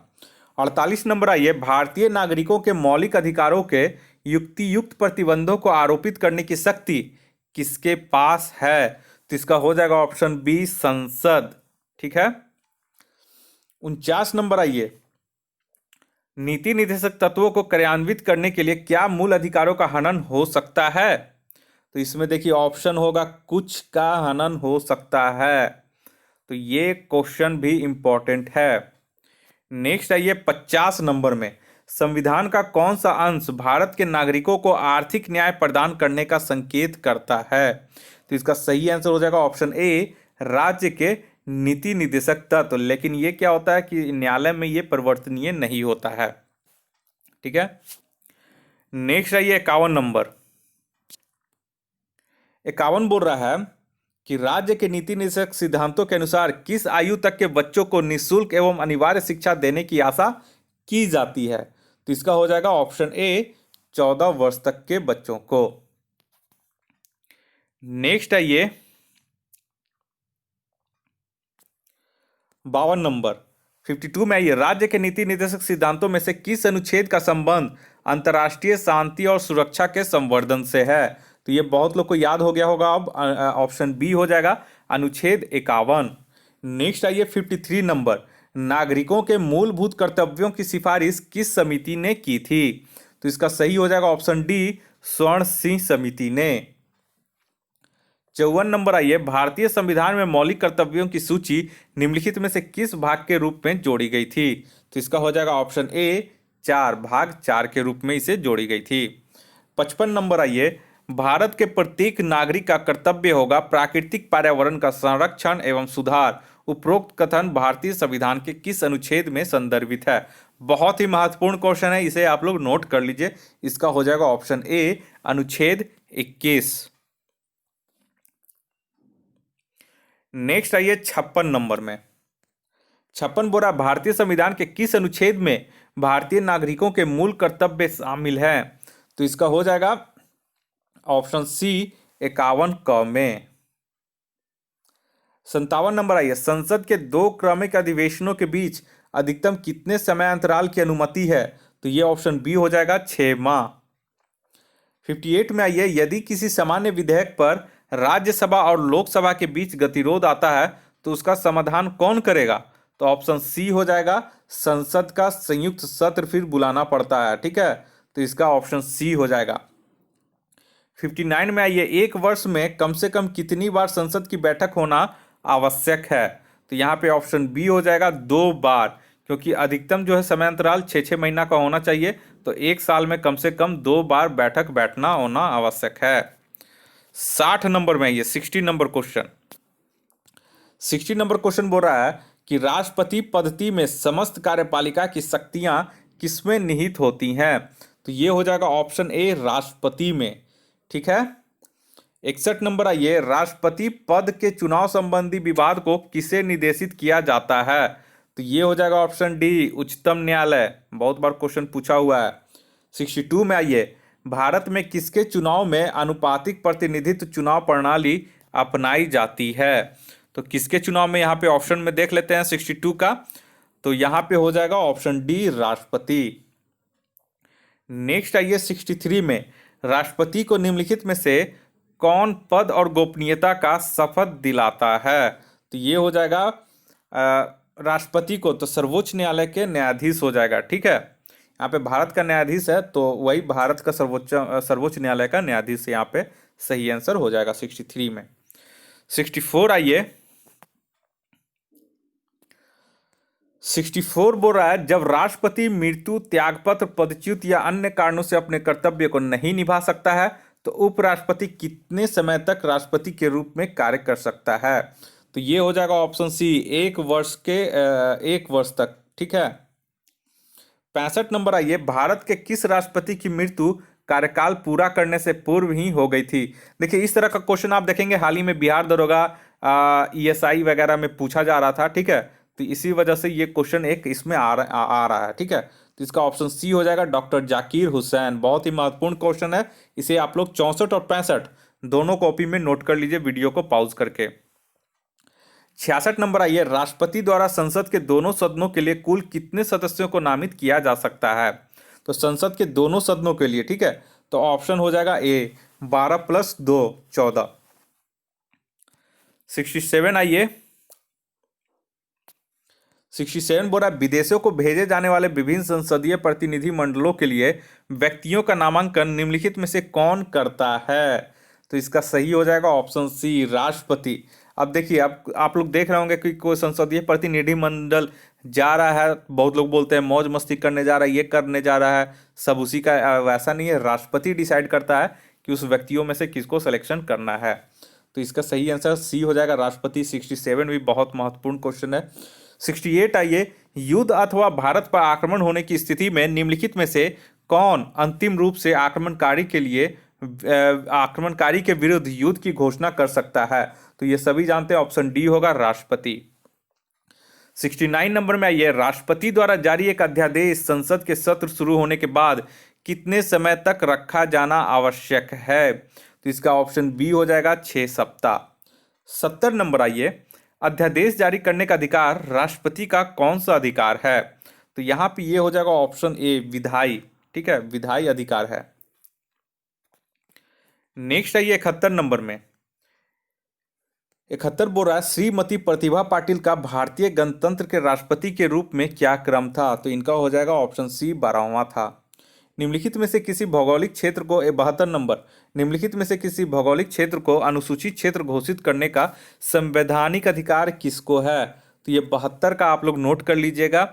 S1: 48 नंबर आइए। भारतीय नागरिकों के मौलिक अधिकारों के युक्तियुक्त प्रतिबंधों को आरोपित करने की शक्ति किसके पास है? तो इसका हो जाएगा ऑप्शन बी, संसद। ठीक है, 49 नंबर आइए। नीति निर्देशक तत्वों को क्रियान्वित करने के लिए क्या मूल अधिकारों का हनन हो सकता है? तो इसमें देखिए ऑप्शन होगा, कुछ का हनन हो सकता है। तो ये क्वेश्चन भी इंपॉर्टेंट है। नेक्स्ट आइए 50 नंबर में। संविधान का कौन सा अंश भारत के नागरिकों को आर्थिक न्याय प्रदान करने का संकेत करता है? तो इसका सही आंसर हो जाएगा ऑप्शन ए, राज्य के नीति निर्देशक तत्व। लेकिन ये क्या होता है कि न्यायालय में ये परिवर्तनीय नहीं होता है। ठीक है, नेक्स्ट आइए 51 नंबर। 51 बोल रहा है कि राज्य के नीति निर्देशक सिद्धांतों के अनुसार किस आयु तक के बच्चों को निःशुल्क एवं अनिवार्य शिक्षा देने की आशा की जाती है? तो इसका हो जाएगा ऑप्शन ए, 14 वर्ष तक के बच्चों को। नेक्स्ट आइए 52 नंबर। 52 में आइए। राज्य के नीति निर्देशक सिद्धांतों में से किस अनुच्छेद का संबंध अंतर्राष्ट्रीय शांति और सुरक्षा के संवर्धन से है? तो ये बहुत लोग को याद हो गया होगा। अब ऑप्शन बी हो जाएगा, अनुच्छेद 51। नेक्स्ट आइए 53 नंबर। नागरिकों के मूलभूत कर्तव्यों की सिफारिश किस समिति ने की थी? तो इसका सही हो जाएगा ऑप्शन डी, स्वर्ण सिंह समिति ने। 54 नंबर आइए। भारतीय संविधान में मौलिक कर्तव्यों की सूची निम्नलिखित में से किस भाग के रूप में जोड़ी गई थी? तो इसका हो जाएगा ऑप्शन ए, 4, भाग 4 के रूप में इसे जोड़ी गई थी। 55 नंबर आइए। भारत के प्रत्येक नागरिक का कर्तव्य होगा प्राकृतिक पर्यावरण का संरक्षण एवं सुधार। उपरोक्त कथन भारतीय संविधान के किस अनुच्छेद में संदर्भित है? बहुत ही महत्वपूर्ण क्वेश्चन है, इसे आप लोग नोट कर लीजिए। इसका हो जाएगा ऑप्शन ए, अनुच्छेद 21। नेक्स्ट आइए 56 नंबर में। 56 बोरा भारतीय संविधान के किस अनुच्छेद में भारतीय नागरिकों के मूल कर्तव्य शामिल हैं? तो इसका हो जाएगा ऑप्शन सी, 51 क में। 57 नंबर आइए। संसद के 2 क्रमिक अधिवेशनों के बीच अधिकतम कितने समय अंतराल की अनुमति है? तो ये ऑप्शन बी हो जाएगा 6 माह। 58 में आइए, यदि किसी सामान्य विधेयक पर राज्यसभा और लोकसभा के बीच गतिरोध आता है तो उसका समाधान कौन करेगा? तो ऑप्शन सी हो जाएगा, संसद का संयुक्त सत्र फिर बुलाना पड़ता है। ठीक है, तो इसका ऑप्शन सी हो जाएगा। 59 में आइए, एक वर्ष में कम से कम कितनी बार संसद की बैठक होना आवश्यक है? तो यहाँ पे ऑप्शन बी हो जाएगा 2 बार, क्योंकि अधिकतम जो है समय अंतराल 6 महीना का होना चाहिए, तो एक साल में कम से कम 2 बार बैठक बैठना होना आवश्यक है। 60 नंबर में आइए, 60 नंबर क्वेश्चन। 60 नंबर क्वेश्चन बोल रहा है कि राष्ट्रपति पद्धति में समस्त कार्यपालिका की शक्तियां किसमें निहित होती हैं? तो ये हो जाएगा ऑप्शन ए, राष्ट्रपति में। ठीक है। 61 नंबर आइए, राष्ट्रपति पद के चुनाव संबंधी विवाद को किसे निर्देशित किया जाता है? तो ये हो जाएगा ऑप्शन डी, उच्चतम न्यायालय। बहुत बार क्वेश्चन पूछा हुआ है। 62 में आइए, भारत में किसके चुनाव में अनुपातिक प्रतिनिधित्व चुनाव प्रणाली अपनाई जाती है? तो किसके चुनाव में, यहाँ पे ऑप्शन में देख लेते हैं 62 का। तो यहाँ पे हो जाएगा ऑप्शन डी, राष्ट्रपति। नेक्स्ट आइए 63 में, राष्ट्रपति को निम्नलिखित में से कौन पद और गोपनीयता का शपथ दिलाता है? तो ये हो जाएगा राष्ट्रपति को तो सर्वोच्च न्यायालय के न्यायाधीश हो जाएगा। ठीक है, यहाँ पे भारत का न्यायाधीश है तो वही भारत का सर्वोच्च न्यायालय का न्यायाधीश यहाँ पे सही आंसर हो जाएगा 63 में। 64 आइए, 64 बोल रहा है, जब राष्ट्रपति मृत्यु, त्यागपत्र, पदच्युत या अन्य कारणों से अपने कर्तव्य को नहीं निभा सकता है तो उपराष्ट्रपति कितने समय तक राष्ट्रपति के रूप में कार्य कर सकता है? तो ये हो जाएगा ऑप्शन सी, 1 वर्ष तक। ठीक है। 65 नंबर आइए, भारत के किस राष्ट्रपति की मृत्यु कार्यकाल पूरा करने से पूर्व ही हो गई थी? देखिए, इस तरह का क्वेश्चन आप देखेंगे हाल ही में बिहार दरोगा ईएसआई वगैरह में पूछा जा रहा था। ठीक है, तो इसी वजह से ये क्वेश्चन एक इसमें आ रहा है। ठीक है, तो इसका ऑप्शन सी हो जाएगा, डॉक्टर जाकिर हुसैन। बहुत ही महत्वपूर्ण क्वेश्चन है, इसे आप लोग 64 और 65 दोनों कॉपी में नोट कर लीजिए वीडियो को पॉज करके। 66 नंबर आइए, राष्ट्रपति द्वारा संसद के दोनों सदनों के लिए कुल कितने सदस्यों को नामित किया जा सकता है? तो संसद के दोनों सदनों के लिए, ठीक है, तो ऑप्शन हो जाएगा ए, 12 + 2 14। 67 आइए, 67 बोल रहा है, विदेशों को भेजे जाने वाले विभिन्न संसदीय प्रतिनिधि मंडलों के लिए व्यक्तियों का नामांकन निम्नलिखित में से कौन करता है? तो इसका सही हो जाएगा ऑप्शन सी, राष्ट्रपति। अब देखिए, आप लोग देख रहे होंगे कि कोई संसदीय प्रतिनिधि मंडल जा रहा है, बहुत लोग बोलते हैं मौज मस्ती करने जा रहा है, ये करने जा रहा है, सब उसी का, वैसा नहीं है। राष्ट्रपति डिसाइड करता है कि उस व्यक्तियों में से किसको सिलेक्शन करना है। तो इसका सही आंसर सी हो जाएगा, राष्ट्रपति। 67 भी बहुत महत्वपूर्ण क्वेश्चन है। 68 आइए, युद्ध अथवा भारत पर आक्रमण होने की स्थिति में निम्नलिखित में से कौन अंतिम रूप से आक्रमणकारी के विरुद्ध युद्ध की घोषणा कर सकता है? तो ये सभी जानते हैं, ऑप्शन डी होगा, राष्ट्रपति। 69 नंबर में आइए, राष्ट्रपति द्वारा जारी एक अध्यादेश संसद के सत्र शुरू होने के बाद कितने समय तक रखा जाना आवश्यक है? तो इसका ऑप्शन बी हो जाएगा, 6 सप्ताह। 70 नंबर आइए, अध्यादेश जारी करने का अधिकार राष्ट्रपति का कौन सा अधिकार है? तो यहां पे ये हो जाएगा ऑप्शन ए, विधायी। ठीक है, विधायी अधिकार है। नेक्स्ट आइए 71 नंबर में, 71 बोल रहा है, श्रीमती प्रतिभा पाटिल का भारतीय गणतंत्र के राष्ट्रपति के रूप में क्या क्रम था? तो इनका हो जाएगा ऑप्शन सी, 12वां था। निम्नलिखित में से किसी भौगोलिक क्षेत्र को 72 नंबर, निम्नलिखित में से किसी भौगोलिक क्षेत्र को अनुसूचित क्षेत्र घोषित करने का संवैधानिक अधिकार किसको है? तो ये 72 का आप लोग नोट कर लीजिएगा।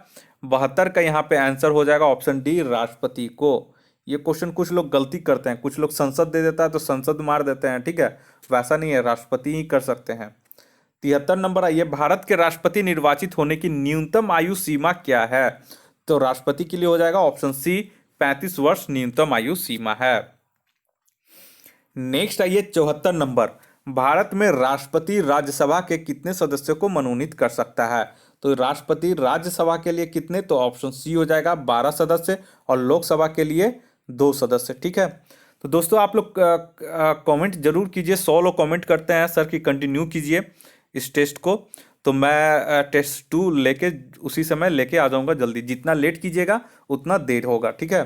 S1: 72 का यहाँ पे आंसर हो जाएगा ऑप्शन डी, राष्ट्रपति को। ये क्वेश्चन कुछ लोग गलती करते हैं, कुछ लोग संसद दे देता है तो संसद मार देते हैं। ठीक है, वैसा नहीं है, राष्ट्रपति ही कर सकते हैं। 73 नंबर आइए, भारत के राष्ट्रपति निर्वाचित होने की न्यूनतम आयु सीमा क्या है? तो राष्ट्रपति के लिए हो जाएगा ऑप्शन सी, 35 वर्ष न्यूनतम आयु सीमा है। नेक्स्ट आइए 74 नंबर, भारत में राष्ट्रपति राज्यसभा के कितने सदस्यों को मनोनीत कर सकता है? तो राष्ट्रपति राज्यसभा के लिए कितने? तो ऑप्शन सी हो जाएगा, 12 सदस्य, और लोकसभा के लिए 2 सदस्य। ठीक है, तो दोस्तों आप लोग कमेंट जरूर कीजिए, 100 लोग कमेंट करते हैं सर कि कंटिन्यू कीजिए इस टेस्ट को। तो मैं टेस्ट 2 लेके उसी समय लेके आ जाऊंगा जल्दी। जितना लेट कीजिएगा उतना देर होगा, ठीक है।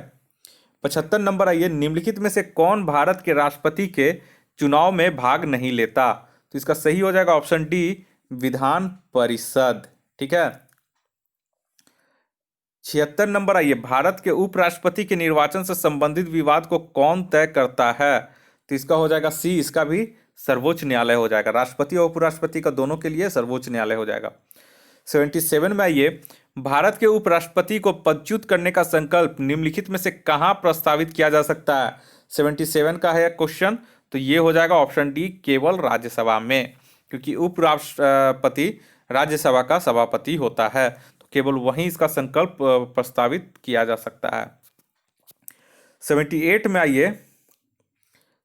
S1: 75 नंबर आइए, निम्नलिखित में से कौन भारत के राष्ट्रपति के चुनाव में भाग नहीं लेता? तो इसका सही हो जाएगा ऑप्शन डी, विधान परिषद, ठीक है। 76 नंबर आइए, भारत के उपराष्ट्रपति के निर्वाचन से संबंधित विवाद को कौन तय करता है? तो इसका हो जाएगा सी, इसका भी सर्वोच्च न्यायालय हो जाएगा। राष्ट्रपति और उपराष्ट्रपति का दोनों के लिए सर्वोच्च न्यायालय हो जाएगा। 77 में आइए, भारत के उपराष्ट्रपति को पदच्युत करने का संकल्प निम्नलिखित में से कहां प्रस्तावित किया जा सकता है? 77 का है क्वेश्चन, तो ये हो जाएगा ऑप्शन डी, केवल राज्यसभा में, क्योंकि उपराष्ट्रपति राज्यसभा का सभापति होता है, तो केवल वहीं इसका संकल्प प्रस्तावित किया जा सकता है। 78 में आइए,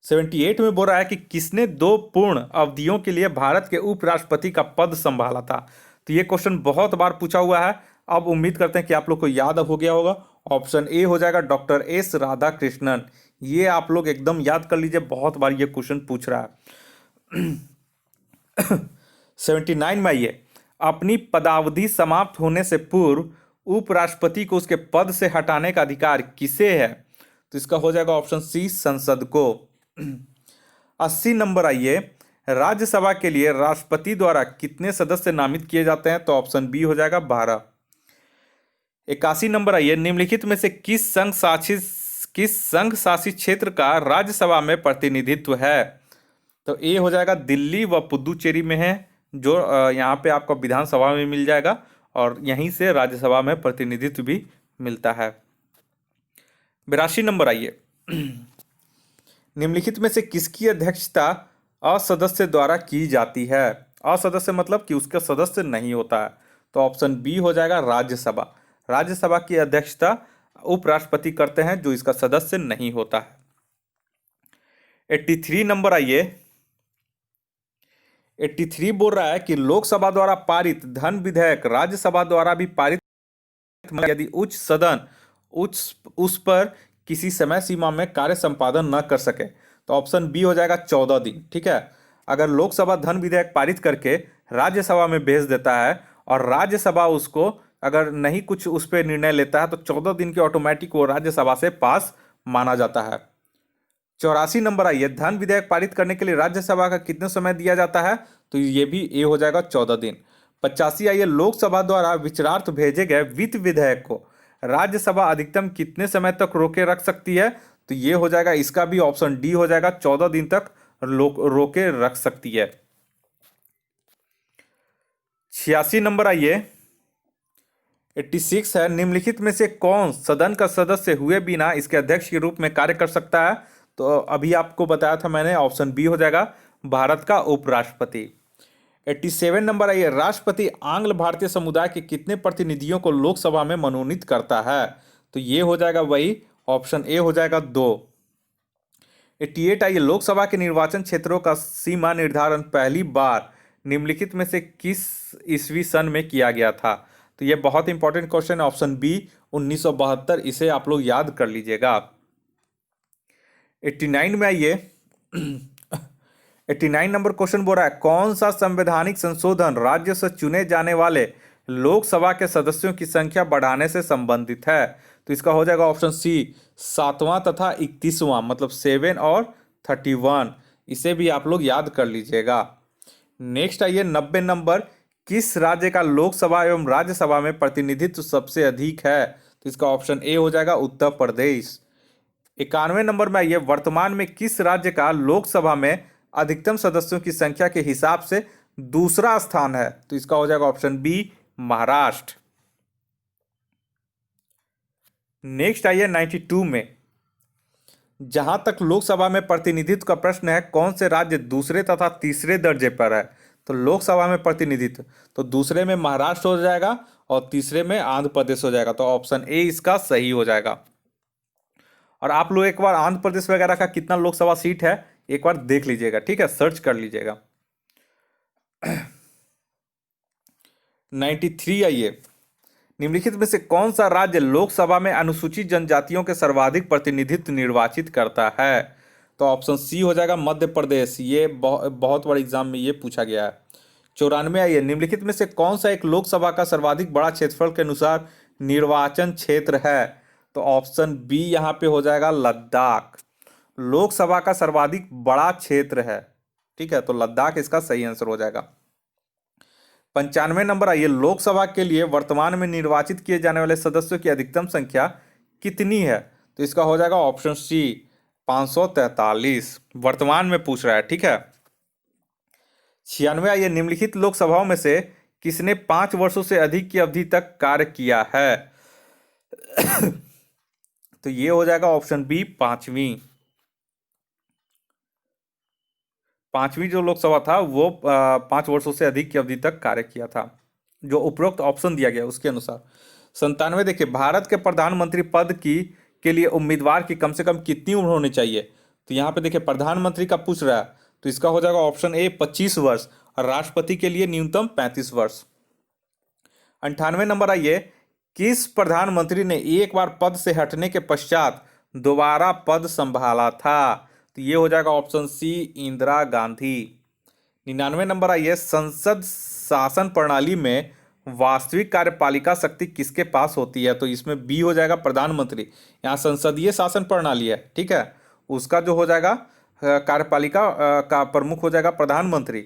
S1: 78 में बोल रहा है कि किसने 2 पूर्ण अवधियों के लिए भारत के उपराष्ट्रपति का पद संभाला था? तो ये क्वेश्चन बहुत बार पूछा हुआ है, अब उम्मीद करते हैं कि आप लोग को याद हो गया होगा। ऑप्शन ए हो जाएगा डॉक्टर एस राधाकृष्णन। ये आप लोग एकदम याद कर लीजिए, बहुत बार ये क्वेश्चन पूछ रहा है। 79 में आइए, अपनी पदावधि समाप्त होने से पूर्व उपराष्ट्रपति को उसके पद से हटाने का अधिकार किसे है? तो इसका हो जाएगा ऑप्शन सी, संसद को। 80 नंबर आइए, राज्यसभा के लिए राष्ट्रपति द्वारा कितने सदस्य नामित किए जाते हैं? तो ऑप्शन बी हो जाएगा 12। 81 नंबर आइए, निम्नलिखित में से किस संघ शासित क्षेत्र का राज्यसभा में प्रतिनिधित्व है? तो ए हो जाएगा दिल्ली व पुदुचेरी में है, जो यहाँ पे आपको विधानसभा में मिल जाएगा और यहीं से राज्यसभा में प्रतिनिधित्व भी मिलता है। 82 नंबर आइए, निम्नलिखित में से किसकी अध्यक्षता असदस्य द्वारा की जाती है? असदस्य मतलब कि उसका सदस्य नहीं होता है, तो ऑप्शन बी हो जाएगा राज्यसभा। राज्यसभा की अध्यक्षता उपराष्ट्रपति करते हैं, जो इसका सदस्य नहीं होता है। 83 नंबर आइए, 83 बोल रहा है कि लोकसभा द्वारा पारित धन विधेयक राज्यसभा द्वारा भी पारित यदि उच्च सदन उस पर किसी समय सीमा में कार्य संपादन न कर सके, तो ऑप्शन बी हो जाएगा 14 दिन, ठीक है। अगर लोकसभा धन विधेयक पारित करके राज्यसभा में भेज देता है और राज्यसभा उसको अगर नहीं कुछ उस पर निर्णय लेता है, तो 14 दिन के ऑटोमेटिक वो राज्यसभा से पास माना जाता है। 84 नंबर आइए, धन विधेयक पारित करने के लिए राज्यसभा का कितने समय दिया जाता है? तो ये भी ए हो जाएगा 14 दिन। 85 आइए, लोकसभा द्वारा विचारार्थ भेजे गए वित्त विधेयक को राज्यसभा अधिकतम कितने समय तक रोके रख सकती है? तो ये हो जाएगा, इसका भी ऑप्शन डी हो जाएगा, 14 दिन तक रोके रख सकती है। 86 नंबर आइए, 86 है, निम्नलिखित में से कौन सदन का सदस्य हुए बिना इसके अध्यक्ष के रूप में कार्य कर सकता है? तो अभी आपको बताया था मैंने, ऑप्शन बी हो जाएगा, भारत का उपराष्ट्रपति। 87 नंबर आइए, राष्ट्रपति आंग्ल भारतीय समुदाय के कितने प्रतिनिधियों को लोकसभा में मनोनीत करता है? तो ये हो जाएगा वही, ऑप्शन ए हो जाएगा 2। 88 आइए, लोकसभा के निर्वाचन क्षेत्रों का सीमा निर्धारण पहली बार निम्नलिखित में से किस ईस्वी सन में किया गया था? तो ये बहुत इंपॉर्टेंट क्वेश्चन है, ऑप्शन बी 1972, इसे आप लोग याद कर लीजिएगा। 89 में आइए, 89 नंबर क्वेश्चन बोल रहा है, कौन सा संवैधानिक संशोधन राज्य से चुने जाने वाले लोकसभा के सदस्यों की संख्या बढ़ाने से संबंधित है? तो इसका हो जाएगा ऑप्शन सी, 7वां तथा 31वां, मतलब 7 और 31, इसे भी आप लोग याद कर लीजिएगा। नेक्स्ट आइए, 90 नंबर, किस राज्य का लोकसभा एवं राज्यसभा में प्रतिनिधित्व सबसे अधिक है? तो इसका ऑप्शन ए हो जाएगा, उत्तर प्रदेश। 91 नंबर में आइए, वर्तमान में किस राज्य का लोकसभा में अधिकतम सदस्यों की संख्या के हिसाब से दूसरा स्थान है? तो इसका हो जाएगा ऑप्शन बी, महाराष्ट्र। नेक्स्ट आइए 92 में, जहां तक लोकसभा में प्रतिनिधित्व का प्रश्न है, कौन से राज्य दूसरे तथा तीसरे दर्जे पर है? तो लोकसभा में प्रतिनिधित्व तो दूसरे में महाराष्ट्र हो जाएगा और तीसरे में आंध्र प्रदेश हो जाएगा, तो ऑप्शन ए इसका सही हो जाएगा। और आप लोग एक बार आंध्र प्रदेश वगैरह का कितना लोकसभा सीट है एक बार देख लीजिएगा, ठीक है, सर्च कर लीजिएगा। 93 आइए, निम्नलिखित में से कौन सा राज्य लोकसभा में अनुसूचित जनजातियों के सर्वाधिक प्रतिनिधित्व निर्वाचित करता है? तो ऑप्शन सी हो जाएगा, मध्य प्रदेश। ये बहुत बड़े एग्जाम में ये पूछा गया है। 94 आइए, निम्नलिखित में से कौन सा एक लोकसभा का सर्वाधिक बड़ा क्षेत्रफल के अनुसार निर्वाचन क्षेत्र है? तो ऑप्शन बी यहाँ पे हो जाएगा लद्दाख। लोकसभा का सर्वाधिक बड़ा क्षेत्र है, ठीक है, तो लद्दाख इसका सही आंसर हो जाएगा। 95 नंबर आइए, लोकसभा के लिए वर्तमान में निर्वाचित किए जाने वाले सदस्यों की अधिकतम संख्या कितनी है? तो इसका हो जाएगा ऑप्शन सी 543, वर्तमान में पूछ रहा है, ठीक है। 96 आइए, निम्नलिखित लोकसभाओं में से किसने 5 वर्षों से अधिक की अवधि तक कार्य किया है? तो ये हो जाएगा ऑप्शन बी पांचवी जो लोकसभा था वो 5 वर्षों से अधिक की अवधि तक कार्य किया था, जो उपरोक्त ऑप्शन दिया गया उसके अनुसार। 97 देखिए, भारत के प्रधानमंत्री पद की के लिए उम्मीदवार की कम से कम कितनी उम्र होनी चाहिए? तो यहाँ पे देखिए प्रधानमंत्री का पूछ रहा है, तो इसका हो जाएगा ऑप्शन ए 25 वर्ष और राष्ट्रपति के लिए न्यूनतम 35 वर्ष। 98 नंबर आइए, किस प्रधानमंत्री ने एक बार पद से हटने के पश्चात दोबारा पद संभाला था? तो ये हो जाएगा option C Indira Gandhi. 99 number आइए, संसद शासन प्रणाली में वास्तविक कार्यपालिका शक्ति किसके पास होती है? तो इसमें बी हो जाएगा प्रधानमंत्री। यहाँ संसदीय शासन प्रणाली है, ठीक है, उसका जो हो जाएगा कार्यपालिका का प्रमुख हो जाएगा प्रधानमंत्री,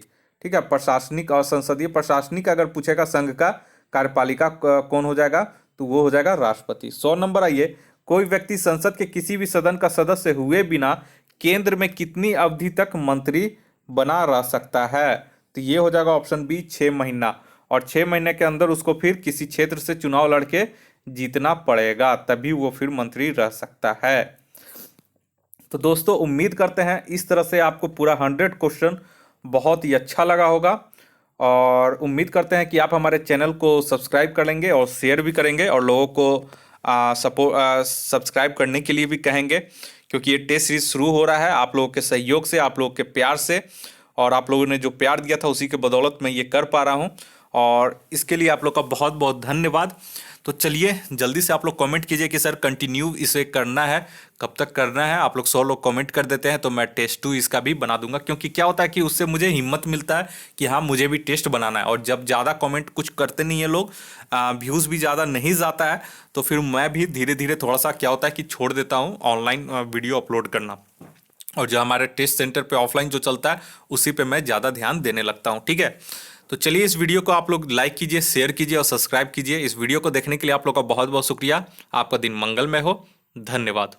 S1: ठीक है। प्रशासनिक और संसदीय प्रशासनिक अगर पूछेगा संघ का कार्यपालिका कौन हो जाएगा? तो वो हो जाएगा राष्ट्रपति। 100 नंबर आइए, कोई व्यक्ति संसद के किसी भी सदन का सदस्य हुए बिना केंद्र में कितनी अवधि तक मंत्री बना रह सकता है? तो ये हो जाएगा ऑप्शन बी 6 महीना, और 6 महीने के अंदर उसको फिर किसी क्षेत्र से चुनाव लड़के जीतना पड़ेगा, तभी वो फिर मंत्री रह सकता है। तो दोस्तों उम्मीद करते हैं इस तरह से आपको पूरा 100 क्वेश्चन बहुत ही अच्छा लगा होगा, और उम्मीद करते हैं कि आप हमारे चैनल को सब्सक्राइब कर लेंगे और शेयर भी करेंगे और लोगों को सब्सक्राइब करने के लिए भी कहेंगे, क्योंकि ये टेस्ट सीरीज शुरू हो रहा है आप लोगों के सहयोग से, आप लोगों के प्यार से, और आप लोगों ने जो प्यार दिया था उसी के बदौलत मैं ये कर पा रहा हूँ, और इसके लिए आप लोग का बहुत बहुत धन्यवाद। तो चलिए जल्दी से आप लोग कमेंट कीजिए कि सर कंटिन्यू इसे करना है, कब तक करना है। आप लोग 100 लोग कमेंट कर देते हैं तो मैं टेस्ट 2 इसका भी बना दूंगा, क्योंकि क्या होता है कि उससे मुझे हिम्मत मिलता है कि हाँ मुझे भी टेस्ट बनाना है। और जब ज़्यादा कमेंट कुछ करते नहीं है लोग, व्यूज़ भी ज़्यादा नहीं जाता है, तो फिर मैं भी धीरे धीरे थोड़ा सा क्या होता है कि छोड़ देता हूँ ऑनलाइन वीडियो अपलोड करना, और जो हमारे टेस्ट सेंटर पे ऑफलाइन जो चलता है उसी पे मैं ज़्यादा ध्यान देने लगता हूँ, ठीक है। तो चलिए इस वीडियो को आप लोग लाइक कीजिए, शेयर कीजिए और सब्सक्राइब कीजिए। इस वीडियो को देखने के लिए आप लोग का बहुत बहुत शुक्रिया। आपका दिन मंगलमय हो। धन्यवाद।